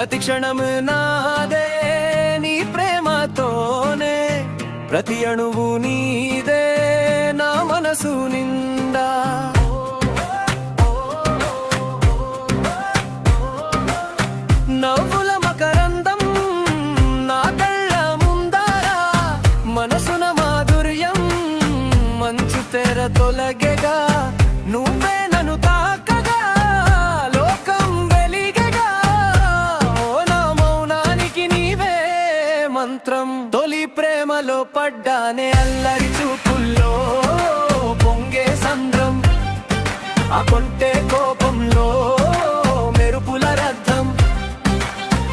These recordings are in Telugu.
ప్రతి క్షణం నాదే నీ ప్రేమతోనే, ప్రతి అణువు నీదే నా మనసు నిండా. నవ్వుల మకరందం నా కళ్ళ ముందరా, మనసున మాధుర్యం మంచు తెర తొలగెగా, నువ్వే నన్ను తాకగా లోకం వెలిగెగా. ఓ నా మౌనానికి నీవే మంత్రం. తొలి ప్రేమలో పడ్డానే అల్లరి చూపుల్లో పొంగే సంద్రం, ఆ కొంటే కోపంలో మెరుపుల రథం.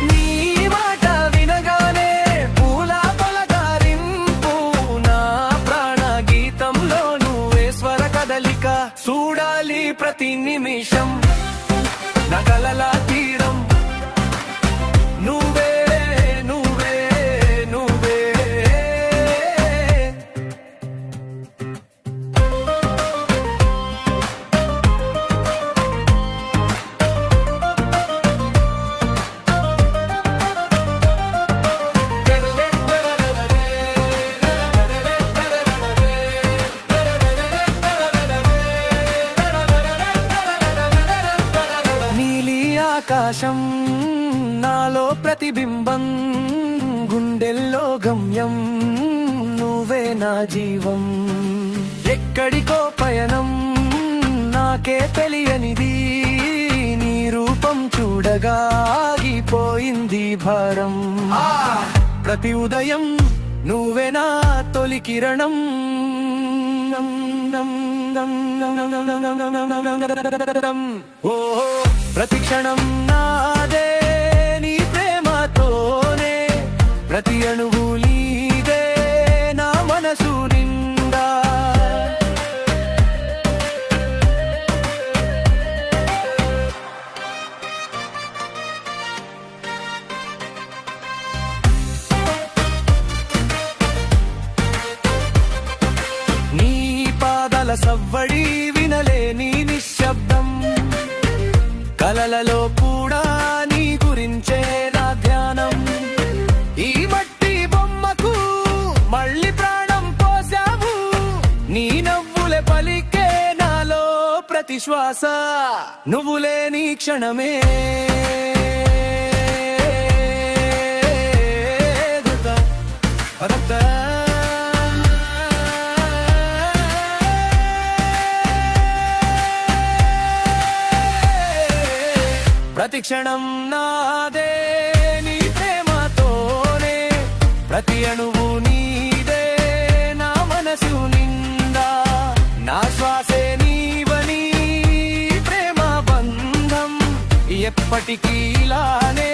నీ మాట వినగానే పూల పలకరింపు, నా ప్రాణ గీతంలో నువ్వే స్వర కదలిక. చూడాలి ప్రతి నిమిషం నా కలల తీరం, నువ్వే నువ్వే నువ్వే. నీలి ఆకాశం నాలో ప్రతిబింబం, గుండెల్లో గమ్యం నువ్వే నా జీవం. ఎక్కడికో పయనం నాకే తెలియనిది, నీ రూపం చూడగా ఆగిపోయింది భారం. ప్రతి ఉదయం నువ్వే నా తొలి కిరణం, ఓ ప్రతి క్షణం నాదే నీ ప్రేమతోనే, ప్రతి అణువు నీదే నా మనసు నిండా. నీ పాదల సవ్వడి వినలేని నిశ్శబ్దం, కలలలో కూడా నీ గురించే నా ధ్యానం. ఈ మట్టి బొమ్మకు మళ్ళీ ప్రాణం పోసావు, నీ నవ్వులే పలికే నాలో ప్రతి శ్వాస. నువ్వు లేని క్షణమే ప్రతి క్షణం నాదే నీ ప్రేమతోనే, ప్రతి అణువు నీదే నా మనసు నిండా. నా శ్వాసే నీవని ప్రేమ బంధం ఎప్పటికీ ఇలానే